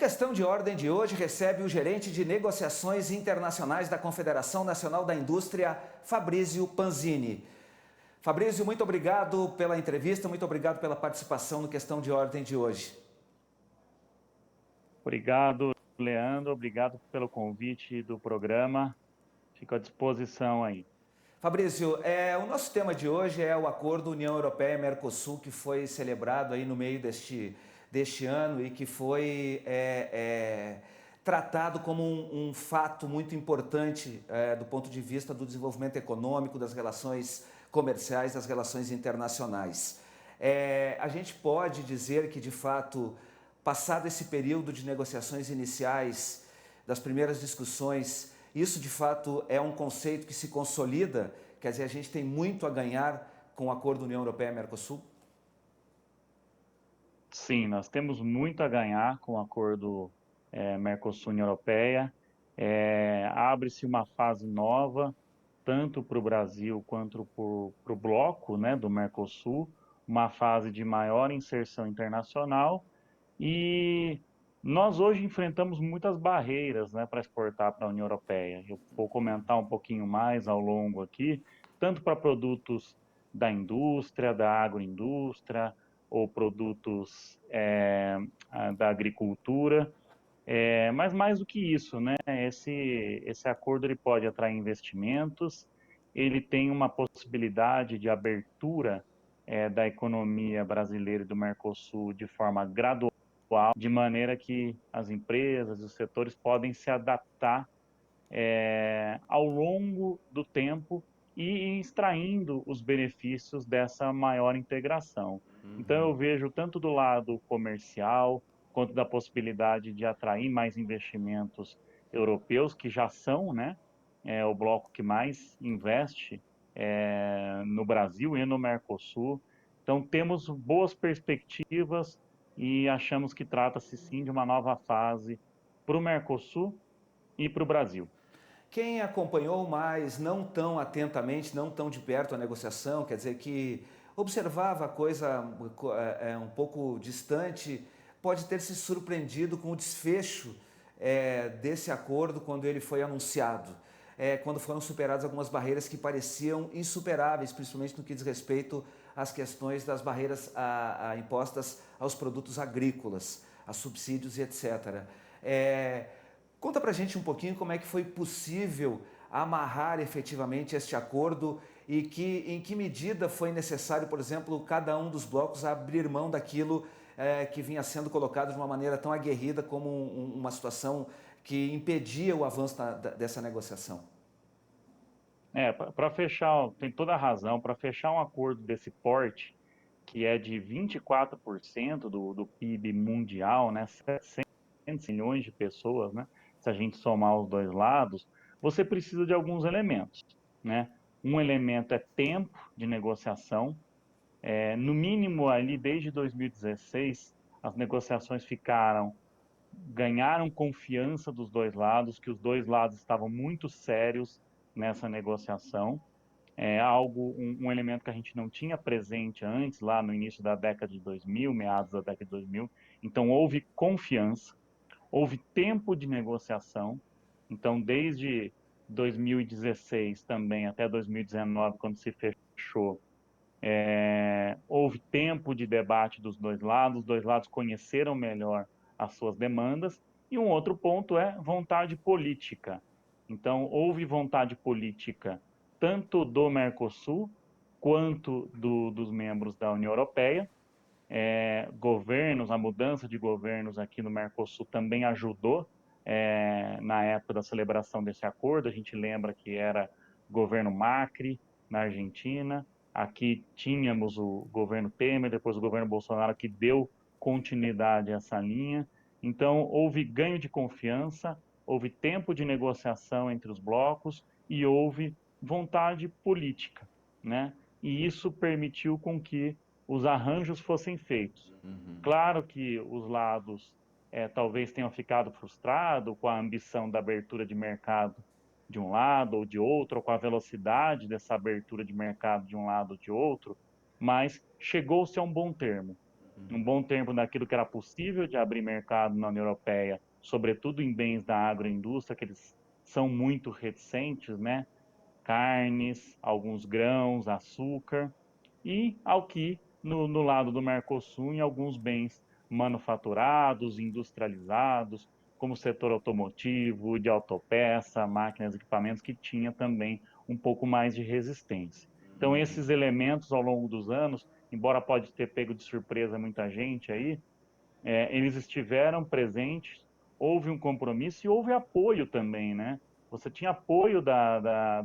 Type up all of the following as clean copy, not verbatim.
Questão de Ordem de hoje recebe o gerente de negociações internacionais da Confederação Nacional da Indústria, Fabrício Panzini. Fabrício, muito obrigado pela entrevista, muito obrigado pela participação no Questão de Ordem de hoje. Obrigado, Leandro, obrigado pelo convite do programa, fico à disposição aí. Fabrício, o nosso tema de hoje é o Acordo União Europeia-Mercosul, que foi celebrado aí no meio deste ano e que foi tratado como um fato muito importante do ponto de vista do desenvolvimento econômico, das relações comerciais, das relações internacionais. A gente pode dizer que, de fato, passado esse período de negociações iniciais, das primeiras discussões, isso de fato é um conceito que se consolida, quer dizer, a gente tem muito a ganhar com o Acordo União Europeia-Mercosul? Sim, nós temos muito a ganhar com o acordo Mercosul-União Europeia. Abre-se uma fase nova, tanto para o Brasil quanto para o bloco, né, do Mercosul, uma fase de maior inserção internacional. E nós hoje enfrentamos muitas barreiras, né, para exportar para a União Europeia. Eu vou comentar um pouquinho mais ao longo aqui, tanto para produtos da indústria, da agroindústria, ou produtos da agricultura, mas mais do que isso, né, esse acordo ele pode atrair investimentos, ele tem uma possibilidade de abertura da economia brasileira e do Mercosul de forma gradual, de maneira que as empresas e os setores podem se adaptar ao longo do tempo e extraindo os benefícios dessa maior integração. Então eu vejo tanto do lado comercial, quanto da possibilidade de atrair mais investimentos europeus, que já são, né, o bloco que mais investe no Brasil e no Mercosul. Então temos boas perspectivas e achamos que trata-se sim de uma nova fase para o Mercosul e para o Brasil. Quem acompanhou mais, não tão atentamente, não tão de perto a negociação, quer dizer, que observava a coisa um pouco distante, pode ter se surpreendido com o desfecho desse acordo quando ele foi anunciado. Quando foram superadas algumas barreiras que pareciam insuperáveis, principalmente no que diz respeito às questões das barreiras impostas aos produtos agrícolas, a subsídios e etc. Conta pra gente um pouquinho como é que foi possível amarrar efetivamente este acordo e em que medida foi necessário, por exemplo, cada um dos blocos abrir mão daquilo que vinha sendo colocado de uma maneira tão aguerrida como uma situação que impedia o avanço dessa negociação. Para fechar, tem toda a razão, para fechar um acordo desse porte, que é de 24% do PIB mundial, né, 700 milhões de pessoas, né, se a gente somar os dois lados, você precisa de alguns elementos, né? Um elemento é tempo de negociação, no mínimo ali desde 2016, as negociações ganharam confiança dos dois lados, que os dois lados estavam muito sérios nessa negociação. Um elemento que a gente não tinha presente antes, lá no início da década de 2000, meados da década de 2000. Então, houve confiança, houve tempo de negociação. Então, desde 2016 também até 2019, quando se fechou, houve tempo de debate dos dois lados, os dois lados conheceram melhor as suas demandas, e um outro ponto é vontade política. Então, houve vontade política tanto do Mercosul quanto dos membros da União Europeia. A mudança de governos aqui no Mercosul também ajudou na época da celebração desse acordo. A gente lembra que era governo Macri na Argentina, aqui tínhamos o governo Temer, depois o governo Bolsonaro, que deu continuidade a essa linha. Então, houve ganho de confiança, houve tempo de negociação entre os blocos e houve vontade política, né? E isso permitiu com que os arranjos fossem feitos. Claro que os lados talvez tenham ficado frustrados com a ambição da abertura de mercado de um lado ou de outro, ou com a velocidade dessa abertura de mercado de um lado ou de outro, mas chegou-se a um bom termo. um bom tempo daquilo que era possível de abrir mercado na União Europeia, sobretudo em bens da agroindústria, que eles são muito reticentes, né? Carnes, alguns grãos, açúcar, e ao que no lado do Mercosul, em alguns bens manufaturados, industrializados, como o setor automotivo, de autopeça, máquinas e equipamentos, que tinha também um pouco mais de resistência. Então, esses elementos, ao longo dos anos, embora pode ter pego de surpresa muita gente aí, eles estiveram presentes, houve um compromisso e houve apoio também, né? Você tinha apoio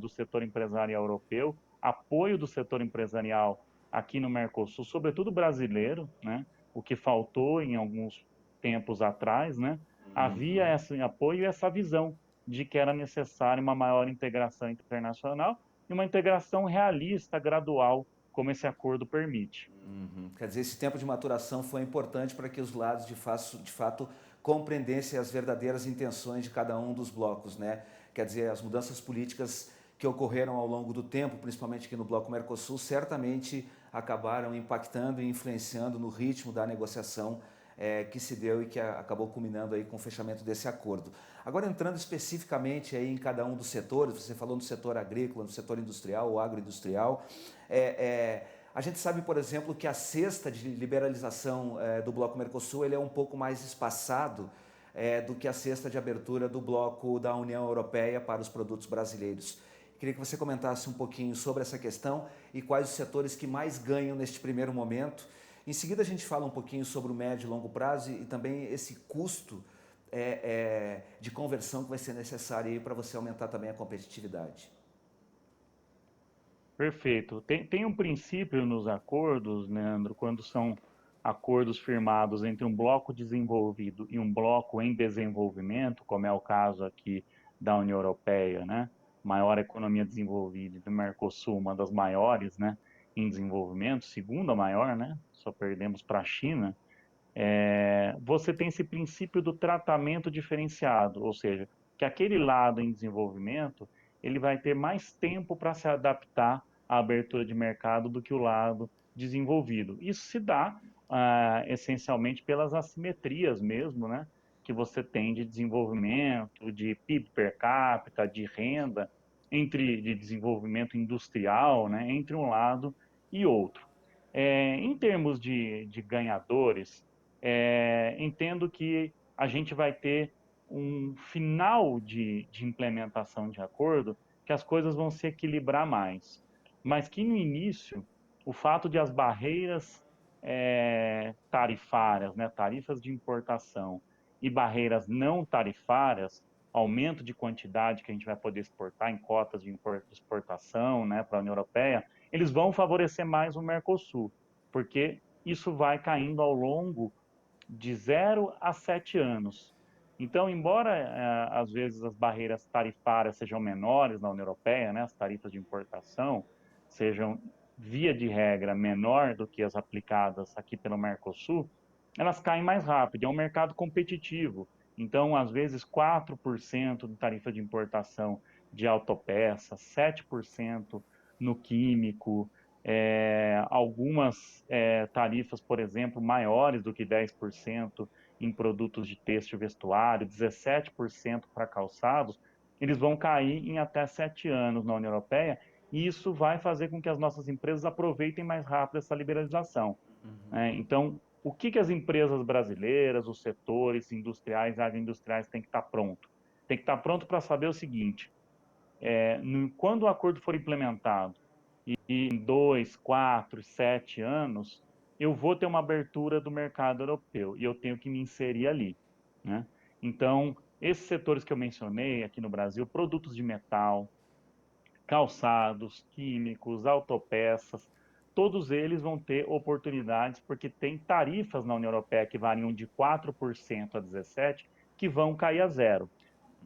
do setor empresarial europeu, apoio do setor empresarial aqui no Mercosul, sobretudo brasileiro, né? O que faltou em alguns tempos atrás, né? Havia esse apoio e essa visão de que era necessária uma maior integração internacional e uma integração realista, gradual, como esse acordo permite. Quer dizer, esse tempo de maturação foi importante para que os lados de fato compreendessem as verdadeiras intenções de cada um dos blocos, né? Quer dizer, as mudanças políticas que ocorreram ao longo do tempo, principalmente aqui no bloco Mercosul, certamente acabaram impactando e influenciando no ritmo da negociação que se deu e que acabou culminando aí com o fechamento desse acordo. Agora, entrando especificamente aí em cada um dos setores, você falou no setor agrícola, no setor industrial, ou agroindustrial, a gente sabe, por exemplo, que a cesta de liberalização do bloco Mercosul ele é um pouco mais espaçado do que a cesta de abertura do bloco da União Europeia para os produtos brasileiros. Queria que você comentasse um pouquinho sobre essa questão e quais os setores que mais ganham neste primeiro momento. Em seguida, a gente fala um pouquinho sobre o médio e longo prazo e também esse custo de conversão que vai ser necessário para você aumentar também a competitividade. Perfeito. Tem um princípio nos acordos, Leandro, quando são acordos firmados entre um bloco desenvolvido e um bloco em desenvolvimento, como é o caso aqui da União Europeia, né? Maior economia desenvolvida, e do Mercosul, uma das maiores, né, em desenvolvimento, segunda maior, né? Só perdemos para a China. Você tem esse princípio do tratamento diferenciado, ou seja, que aquele lado em desenvolvimento ele vai ter mais tempo para se adaptar à abertura de mercado do que o lado desenvolvido. Isso se dá essencialmente pelas assimetrias mesmo, né, que você tem de desenvolvimento, de PIB per capita, de renda, de desenvolvimento industrial, né, entre um lado e outro. Em termos de ganhadores, entendo que a gente vai ter um final de implementação de acordo que as coisas vão se equilibrar mais. Mas que no início, o fato de as barreiras tarifárias, né, tarifas de importação e barreiras não tarifárias, aumento de quantidade que a gente vai poder exportar em cotas de exportação, né, para a União Europeia, eles vão favorecer mais o Mercosul, porque isso vai caindo ao longo de 0 a 7 anos. Então, embora às vezes as barreiras tarifárias sejam menores na União Europeia, né, as tarifas de importação sejam, via de regra, menor do que as aplicadas aqui pelo Mercosul, elas caem mais rápido. É um mercado competitivo. Então, às vezes, 4% de tarifa de importação de autopeças, 7% no químico, algumas tarifas, por exemplo, maiores do que 10% em produtos de têxtil e vestuário, 17% para calçados, eles vão cair em até 7 anos na União Europeia, e isso vai fazer com que as nossas empresas aproveitem mais rápido essa liberalização. Então, o que as empresas brasileiras, os setores industriais e agroindustriais têm que estar pronto? Tem que estar pronto para saber o seguinte: quando o acordo for implementado, e em 2, 4, 7 anos, eu vou ter uma abertura do mercado europeu e eu tenho que me inserir ali, né? Então, esses setores que eu mencionei aqui no Brasil, produtos de metal, calçados, químicos, autopeças, todos eles vão ter oportunidades porque tem tarifas na União Europeia que variam de 4% a 17%, que vão cair a zero.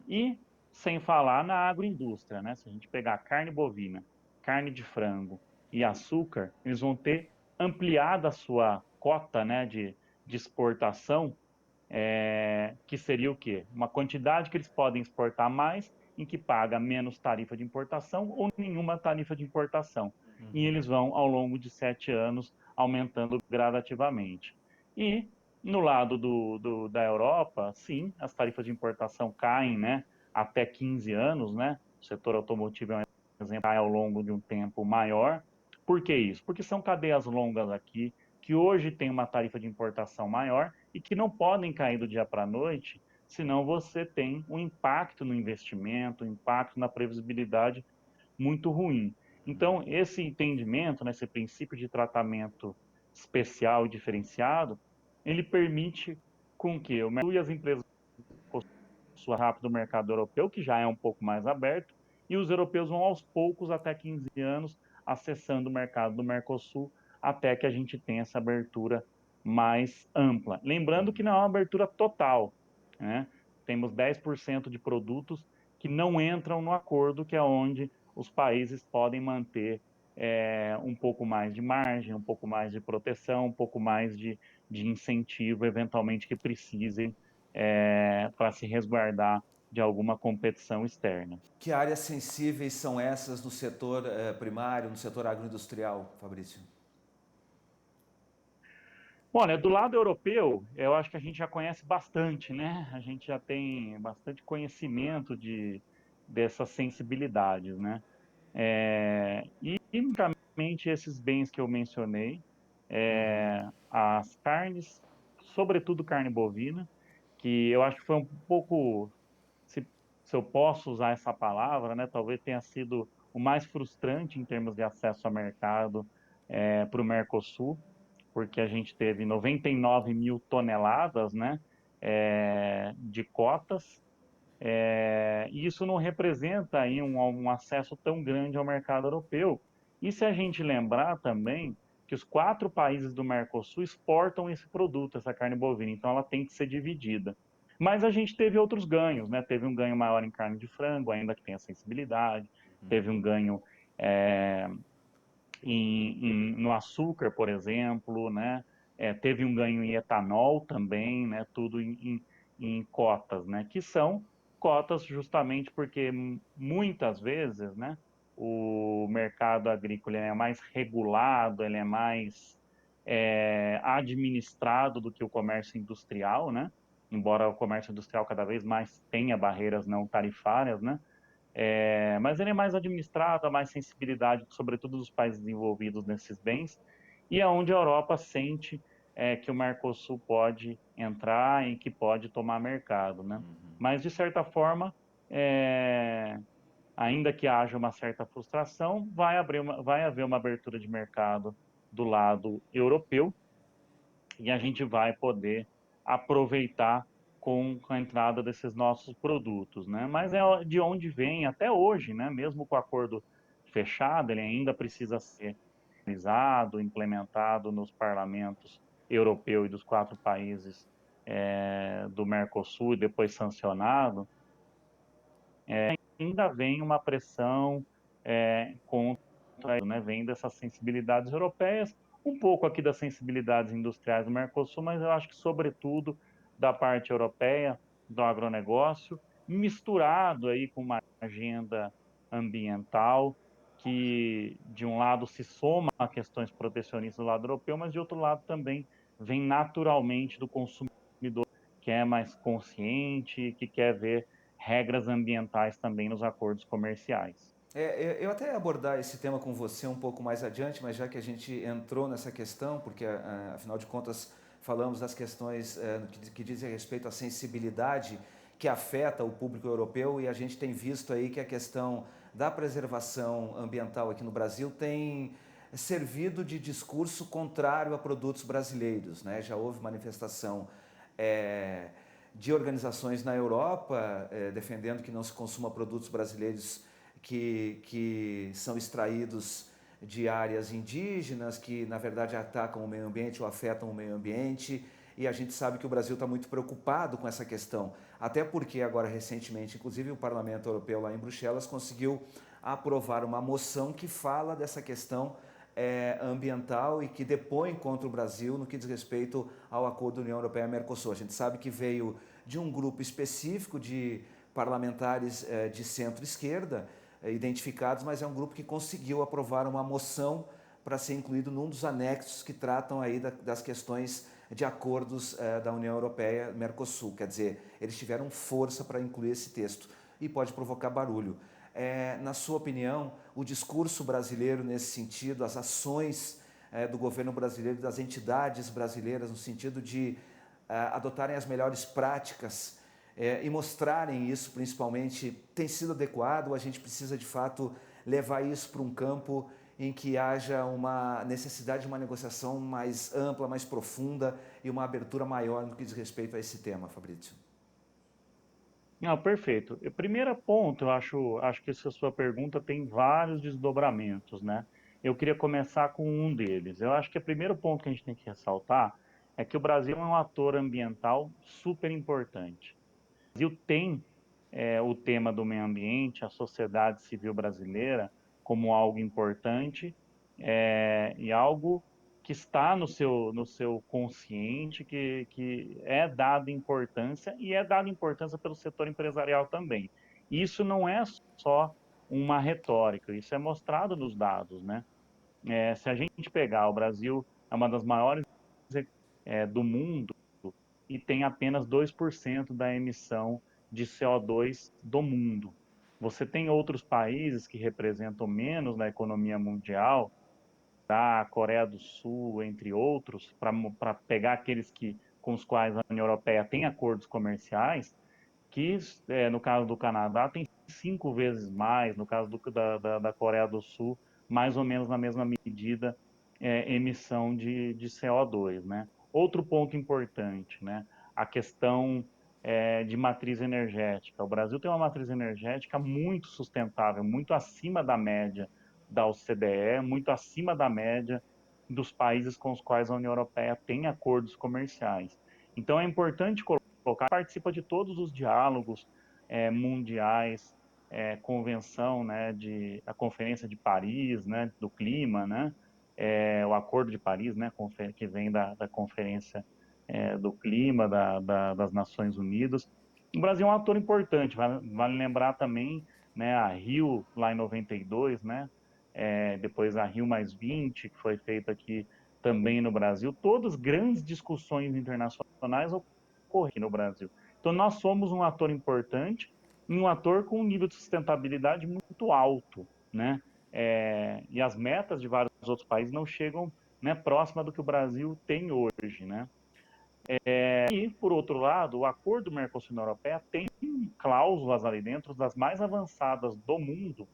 E sem falar na agroindústria, né? Se a gente pegar carne bovina, carne de frango e açúcar, eles vão ter ampliado a sua cota, né, de exportação, que seria o quê? Uma quantidade que eles podem exportar mais, em que paga menos tarifa de importação ou nenhuma tarifa de importação. E eles vão, ao longo de 7 anos, aumentando gradativamente. E no lado da Europa, sim, as tarifas de importação caem, né, até 15 anos, né? O setor automotivo é um exemplo, cai ao longo de um tempo maior. Por que isso? Porque são cadeias longas aqui, que hoje têm uma tarifa de importação maior e que não podem cair do dia para a noite, senão você tem um impacto no investimento, um impacto na previsibilidade muito ruim. Então, esse entendimento, né, esse princípio de tratamento especial e diferenciado, ele permite com que o mercado e as empresas possuam rápido o mercado europeu, que já é um pouco mais aberto, e os europeus vão aos poucos, até 15 anos, acessando o mercado do Mercosul, até que a gente tenha essa abertura mais ampla. Lembrando que não é uma abertura total, né? Temos 10% de produtos que não entram no acordo, que é onde os países podem manter um pouco mais de margem, um pouco mais de proteção, um pouco mais de incentivo, eventualmente, que precisem para se resguardar de alguma competição externa. Que áreas sensíveis são essas no setor primário, no setor agroindustrial, Fabrício? Olha, do lado europeu, eu acho que a gente já conhece bastante, né? A gente já tem bastante conhecimento dessas sensibilidades, né? E, basicamente, esses bens que eu mencionei, as carnes, sobretudo carne bovina, que eu acho que foi um pouco, se, se eu posso usar essa palavra, né? Talvez tenha sido o mais frustrante em termos de acesso ao mercado para o Mercosul, porque a gente teve 99 mil toneladas, né, de cotas, e isso não representa aí um acesso tão grande ao mercado europeu. E se a gente lembrar também que os 4 países do Mercosul exportam esse produto, essa carne bovina, então ela tem que ser dividida. Mas a gente teve outros ganhos, né? Teve um ganho maior em carne de frango, ainda que tenha sensibilidade, teve um ganho é, no açúcar, por exemplo, né? Teve um ganho em etanol também, né? Tudo em cotas, né? Que são cotas justamente porque muitas vezes, né? O mercado agrícola é mais regulado, ele é mais administrado do que o comércio industrial, né? Embora o comércio industrial cada vez mais tenha barreiras não tarifárias, né? Mas ele é mais administrado, há mais sensibilidade, sobretudo dos países envolvidos nesses bens, e é onde a Europa sente que o Mercosul pode entrar e que pode tomar mercado, né? Mas, de certa forma, é, ainda que haja uma certa frustração, vai haver uma abertura de mercado do lado europeu, e a gente vai poder aproveitar com a entrada desses nossos produtos, né? Mas é de onde vem até hoje, né? Mesmo com o acordo fechado, ele ainda precisa ser realizado, implementado nos parlamentos europeu e dos 4 países do Mercosul e depois sancionado. Ainda vem uma pressão contra, né? Vem dessas sensibilidades europeias, um pouco aqui das sensibilidades industriais do Mercosul, mas eu acho que, sobretudo, da parte europeia, do agronegócio, misturado aí com uma agenda ambiental que, de um lado, se soma a questões protecionistas do lado europeu, mas, de outro lado, também vem naturalmente do consumidor, que é mais consciente, que quer ver regras ambientais também nos acordos comerciais. Eu até ia abordar esse tema com você um pouco mais adiante, mas já que a gente entrou nessa questão, porque afinal de contas falamos das questões que dizem respeito à sensibilidade que afeta o público europeu, e a gente tem visto aí que a questão da preservação ambiental aqui no Brasil tem servido de discurso contrário a produtos brasileiros, né? Já houve manifestação de organizações na Europa defendendo que não se consuma produtos brasileiros que são extraídos de áreas indígenas, que na verdade atacam o meio ambiente ou afetam o meio ambiente. E a gente sabe que o Brasil está muito preocupado com essa questão, até porque agora recentemente, inclusive o Parlamento Europeu lá em Bruxelas conseguiu aprovar uma moção que fala dessa questão ambiental e que depõe contra o Brasil no que diz respeito ao acordo União Europeia-Mercosul. A gente sabe que veio de um grupo específico de parlamentares de centro-esquerda identificados, mas é um grupo que conseguiu aprovar uma moção para ser incluído num dos anexos que tratam aí das questões de acordos da União Europeia, Mercosul. Quer dizer, eles tiveram força para incluir esse texto e pode provocar barulho. Na sua opinião, o discurso brasileiro nesse sentido, as ações do governo brasileiro, das entidades brasileiras, no sentido de adotarem as melhores práticas e mostrarem isso, principalmente, tem sido adequado, ou a gente precisa de fato levar isso para um campo em que haja uma necessidade de uma negociação mais ampla, mais profunda e uma abertura maior no que diz respeito a esse tema, Fabrício? Não, perfeito. O primeiro ponto, eu acho que essa sua pergunta tem vários desdobramentos, né? Eu queria começar com um deles. Eu acho que o primeiro ponto que a gente tem que ressaltar é que o Brasil é um ator ambiental super importante. O Brasil tem o tema do meio ambiente, a sociedade civil brasileira, como algo importante e algo que está no seu consciente, que é dado importância e é dado importância pelo setor empresarial também. Isso não é só uma retórica, isso é mostrado nos dados, né? Se a gente pegar, o Brasil é uma das maiores do mundo e tem apenas 2% da emissão de CO2 do mundo. Você tem outros países que representam menos na economia mundial, tá? A Coreia do Sul, entre outros, para pegar aqueles com os quais a União Europeia tem acordos comerciais, que no caso do Canadá tem 5 vezes mais, no caso da Coreia do Sul, mais ou menos na mesma medida, emissão de CO2, né? Outro ponto importante, né? A questão de matriz energética. O Brasil tem uma matriz energética muito sustentável, muito acima da média da OCDE, muito acima da média dos países com os quais a União Europeia tem acordos comerciais. Então é importante colocar, participa de todos os diálogos mundiais, convenção, né, a Conferência de Paris, né, do clima, né, o Acordo de Paris, né, que vem da Conferência do Clima das Nações Unidas. O Brasil é um ator importante, vale lembrar também, né, a Rio, lá em 92, né, depois a Rio +20, que foi feita aqui também no Brasil, todas grandes discussões internacionais ocorrem aqui no Brasil. Então, nós somos um ator importante e um ator com um nível de sustentabilidade muito alto, né? E as metas de vários outros países não chegam, né, próxima do que o Brasil tem hoje, né? E, por outro lado, o acordo Mercosul-União Europeia tem cláusulas ali dentro das mais avançadas do mundo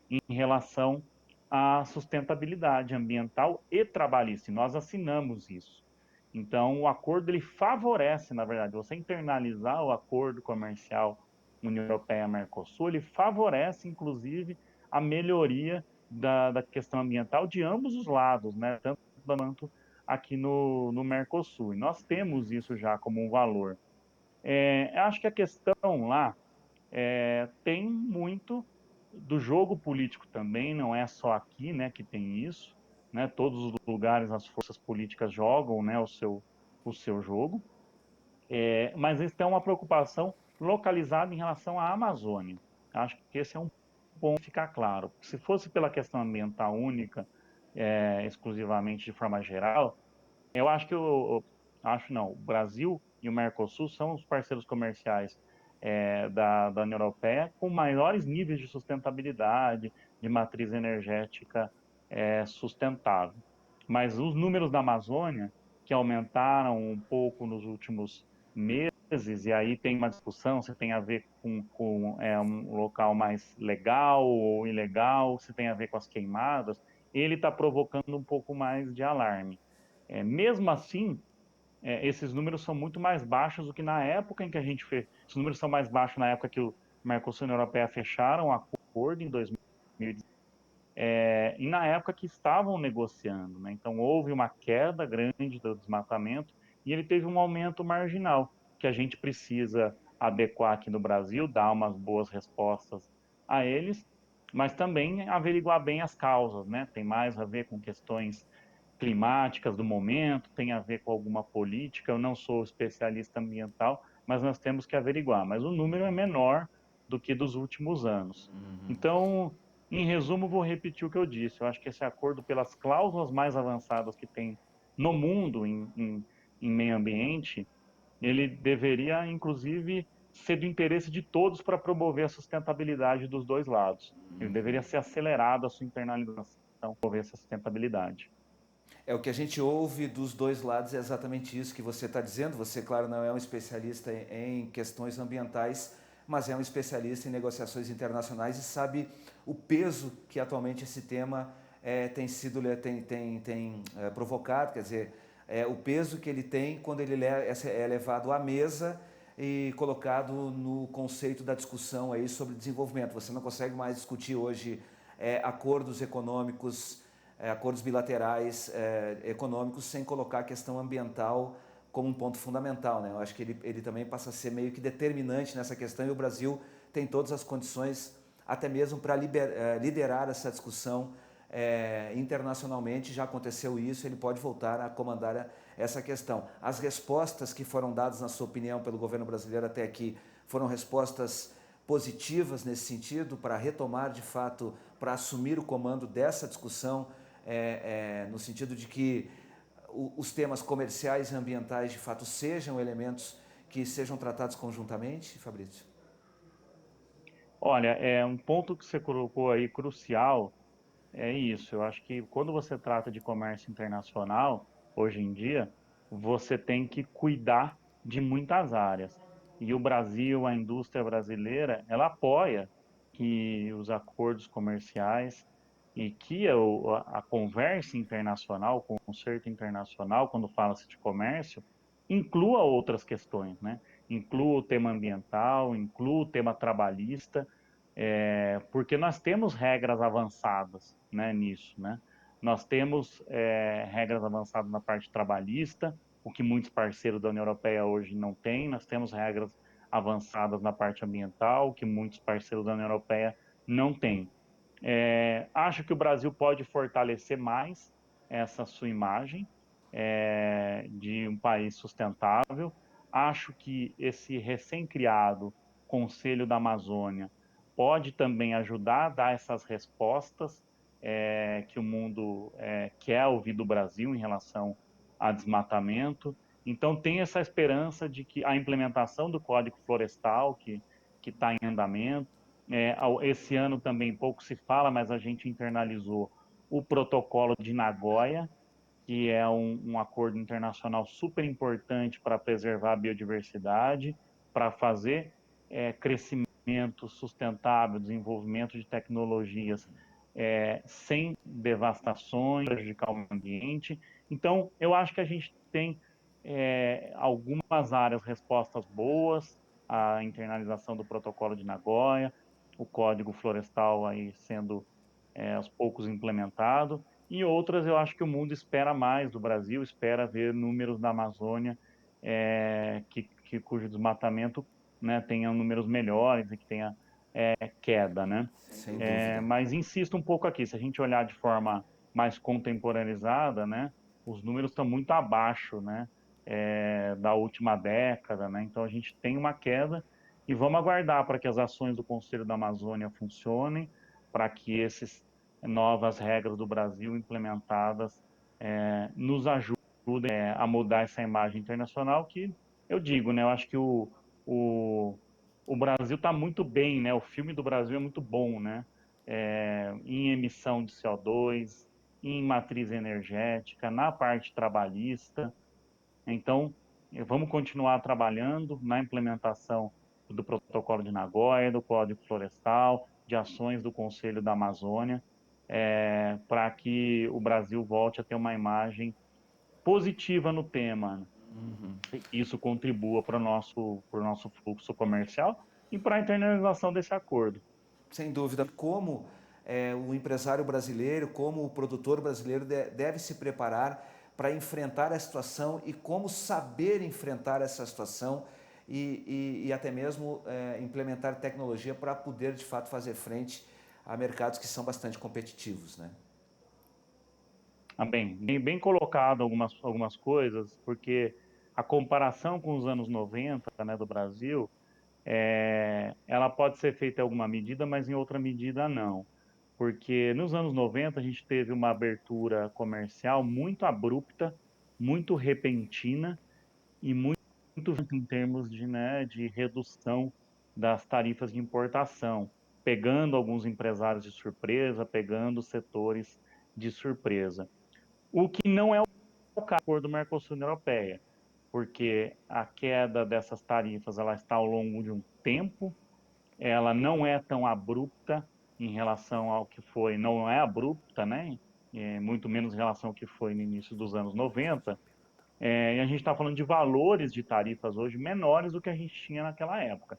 em relação à sustentabilidade ambiental e trabalhista. E nós assinamos isso. Então, o acordo ele favorece, na verdade, você internalizar o acordo comercial União Europeia-Mercosul, ele favorece, inclusive, a melhoria da questão ambiental de ambos os lados, né? Tanto quanto aqui no Mercosul. E nós temos isso já como um valor. Acho que a questão lá tem muito do jogo político também, não é só aqui, né, que tem isso, né? Todos os lugares as forças políticas jogam, né, o seu jogo. Mas isso tem uma preocupação localizada em relação à Amazônia. Acho que esse é um ponto a ficar claro. Se fosse pela questão ambiental única, exclusivamente de forma geral, eu acho que acho não, o Brasil e o Mercosul são os parceiros comerciais da União Europeia com maiores níveis de sustentabilidade, de matriz energética sustentável. Mas os números da Amazônia, que aumentaram um pouco nos últimos meses, e aí tem uma discussão se tem a ver com um local mais legal ou ilegal, se tem a ver com as queimadas, ele está provocando um pouco mais de alarme. Mesmo assim, esses números são muito mais baixos do que na época em que a gente fez. Os números são mais baixos na época que o Mercosul e a União Europeia fecharam o acordo em 2017, e na época que estavam negociando, né? Então houve uma queda grande do desmatamento e ele teve um aumento marginal que a gente precisa adequar aqui no Brasil, dar umas boas respostas a eles, mas também averiguar bem as causas, né? Tem mais a ver com questões climáticas do momento, tem a ver com alguma política. Eu não sou especialista ambiental, mas nós temos que averiguar. Mas o número é menor do que dos últimos anos. Então, em resumo, vou repetir o que eu disse. Eu acho que esse acordo, pelas cláusulas mais avançadas que tem no mundo em meio ambiente, ele deveria, inclusive, ser do interesse de todos para promover a sustentabilidade dos dois lados. Ele deveria ser acelerado a sua internalização para promover essa sustentabilidade. É o que a gente ouve dos dois lados, é exatamente isso que você está dizendo. Você, claro, não é um especialista em questões ambientais, mas é um especialista em negociações internacionais e sabe o peso que atualmente esse tema tem sido provocado, quer dizer, o peso que ele tem quando ele é levado à mesa e colocado no conceito da discussão aí sobre desenvolvimento. Você não consegue mais discutir hoje acordos econômicos, acordos bilaterais econômicos sem colocar a questão ambiental como um ponto fundamental, né? Eu acho que ele também passa a ser meio que determinante nessa questão e o Brasil tem todas as condições até mesmo para liderar essa discussão internacionalmente. Já aconteceu isso, ele pode voltar a comandar essa questão. As respostas que foram dadas, na sua opinião, pelo governo brasileiro até aqui, foram respostas positivas nesse sentido, para retomar de fato, para assumir o comando dessa discussão, no sentido de que os temas comerciais e ambientais de fato sejam elementos que sejam tratados conjuntamente, Fabrício? Olha, um ponto que você colocou aí crucial é isso. Eu acho que quando você trata de comércio internacional, hoje em dia, você tem que cuidar de muitas áreas. E o Brasil, a indústria brasileira, ela apoia que os acordos comerciais e que a conversa internacional, o concerto internacional, quando fala-se de comércio, inclua outras questões, né? Inclua o tema ambiental, inclua o tema trabalhista, porque nós temos regras avançadas, né, nisso, né? Nós temos regras avançadas na parte trabalhista, o que muitos parceiros da União Europeia hoje não têm. Nós temos regras avançadas na parte ambiental, que muitos parceiros da União Europeia não têm. Acho que o Brasil pode fortalecer mais essa sua imagem de um país sustentável. Acho que esse recém-criado Conselho da Amazônia pode também ajudar a dar essas respostas que o mundo quer ouvir do Brasil em relação a desmatamento. Então, tem essa esperança de que a implementação do Código Florestal, que está em andamento, esse ano também pouco se fala, mas a gente internalizou o Protocolo de Nagoya, que é um acordo internacional super importante para preservar a biodiversidade, para fazer crescimento sustentável, desenvolvimento de tecnologias sem devastações, prejudicar o meio ambiente. Então, eu acho que a gente tem algumas áreas respostas boas, a internalização do Protocolo de Nagoya, o Código Florestal aí sendo aos poucos implementado, e outras eu acho que o mundo espera mais do Brasil, espera ver números da Amazônia cujo desmatamento, né, tenha números melhores e que tenha queda, né? Sem dúvida. Mas insisto um pouco aqui, se a gente olhar de forma mais contemporaneizada, né, os números estão muito abaixo, né, da última década, né? Então a gente tem uma queda e vamos aguardar para que as ações do Conselho da Amazônia funcionem, para que essas novas regras do Brasil implementadas nos ajudem a mudar essa imagem internacional que eu digo, né? Eu acho que o, o Brasil está muito bem, né? O filme do Brasil é muito bom, né? Em emissão de CO2, em matriz energética, na parte trabalhista. Então, vamos continuar trabalhando na implementação do Protocolo de Nagoya, do Código Florestal, de ações do Conselho da Amazônia, para que o Brasil volte a ter uma imagem positiva no tema. Isso contribua para o nosso fluxo comercial e para a internalização desse acordo. Sem dúvida. Como o empresário brasileiro, como o produtor brasileiro deve se preparar para enfrentar a situação e como saber enfrentar essa situação e até mesmo implementar tecnologia para poder de fato fazer frente a mercados que são bastante competitivos, né? Bem colocado algumas coisas, porque a comparação com os anos 90, né, do Brasil, ela pode ser feita em alguma medida, mas em outra medida não. Porque nos anos 90 a gente teve uma abertura comercial muito abrupta, muito repentina, e muito em termos de, né, de redução das tarifas de importação, pegando alguns empresários de surpresa, pegando setores de surpresa. O que não é o caso do Mercosul e União Europeia, porque a queda dessas tarifas ela está ao longo de um tempo, ela não é tão abrupta em relação ao que foi, não é abrupta, né? Muito menos em relação ao que foi no início dos anos 90. E a gente está falando de valores de tarifas hoje menores do que a gente tinha naquela época.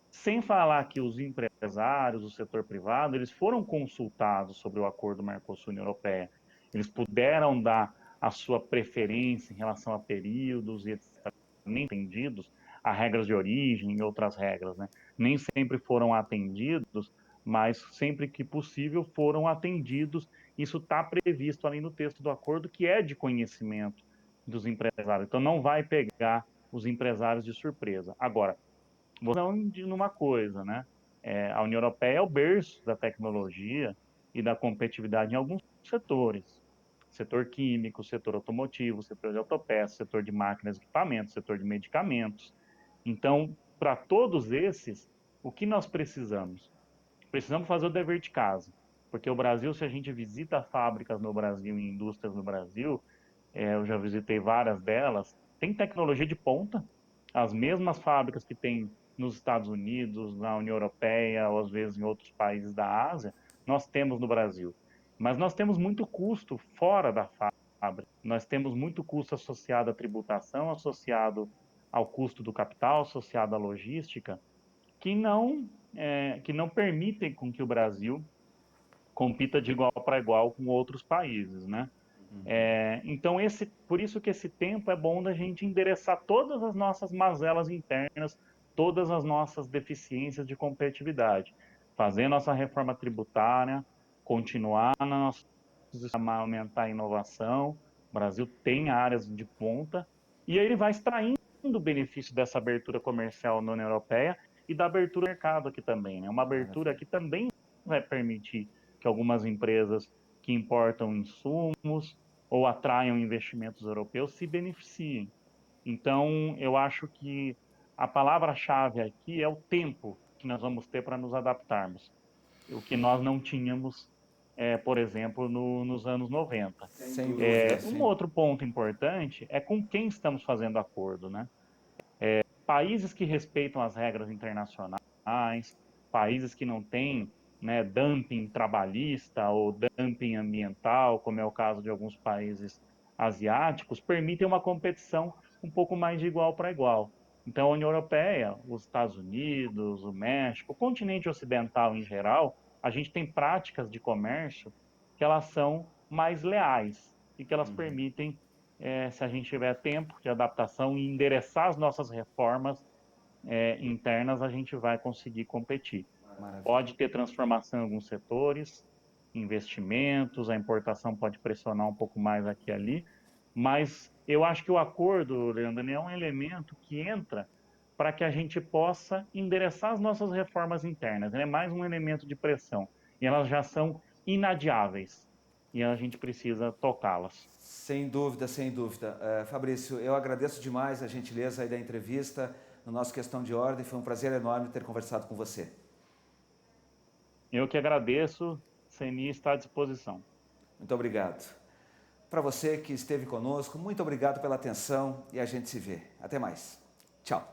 Sem falar que os empresários, o setor privado, eles foram consultados sobre o acordo Mercosul-União Europeia. Eles puderam dar a sua preferência em relação a períodos e etc. Nem entendidos, a regras de origem e outras regras, né? Nem sempre foram atendidos, mas sempre que possível foram atendidos. Isso está previsto ali no texto do acordo, que é de conhecimento dos empresários. Então não vai pegar os empresários de surpresa. Agora, não numa coisa, né? A União Europeia é o berço da tecnologia e da competitividade em alguns setores. Setor químico, setor automotivo, setor de autopeças, setor de máquinas e equipamentos, setor de medicamentos. Então, para todos esses, o que nós precisamos? Precisamos fazer o dever de casa. Porque o Brasil, se a gente visita fábricas no Brasil e indústrias no Brasil, eu já visitei várias delas, tem tecnologia de ponta, as mesmas fábricas que tem nos Estados Unidos, na União Europeia, ou às vezes em outros países da Ásia, nós temos no Brasil. Mas nós temos muito custo fora da fábrica. Nós temos muito custo associado à tributação, associado ao custo do capital, associado à logística, que não permitem com que o Brasil compita de igual para igual com outros países, né? Então, por isso que esse tempo é bom da gente endereçar todas as nossas mazelas internas, todas as nossas deficiências de competitividade, fazer nossa reforma tributária, continuar na nossa aumentar a inovação. O Brasil tem áreas de ponta e aí ele vai extraindo o benefício dessa abertura comercial na União Europeia e da abertura do mercado aqui também, né? Uma abertura que também vai permitir que algumas empresas que importam insumos ou atraiam investimentos europeus se beneficiem. Então, eu acho que a palavra-chave aqui é o tempo que nós vamos ter para nos adaptarmos, o que nós não tínhamos, por exemplo, nos anos 90. Sem dúvida, Um sim. outro ponto importante é com quem estamos fazendo acordo, né? Países que respeitam as regras internacionais, países que não têm, né, dumping trabalhista ou dumping ambiental, como é o caso de alguns países asiáticos, permitem uma competição um pouco mais de igual para igual. Então, a União Europeia, os Estados Unidos, o México, o continente ocidental em geral, a gente tem práticas de comércio que elas são mais leais e que elas permitem, se a gente tiver tempo de adaptação e endereçar as nossas reformas internas, a gente vai conseguir competir. Maravilha. Pode ter transformação em alguns setores, investimentos, a importação pode pressionar um pouco mais aqui e ali, mas eu acho que o acordo, Leandro, é um elemento que entra para que a gente possa endereçar as nossas reformas internas. Ele é mais um elemento de pressão e elas já são inadiáveis e a gente precisa tocá-las. Sem dúvida, sem dúvida. Fabrício, eu agradeço demais a gentileza aí da entrevista no nosso Questão de Ordem. Foi um prazer enorme ter conversado com você. Eu que agradeço, CNI está à disposição. Muito obrigado. Para você que esteve conosco, muito obrigado pela atenção e a gente se vê. Até mais. Tchau.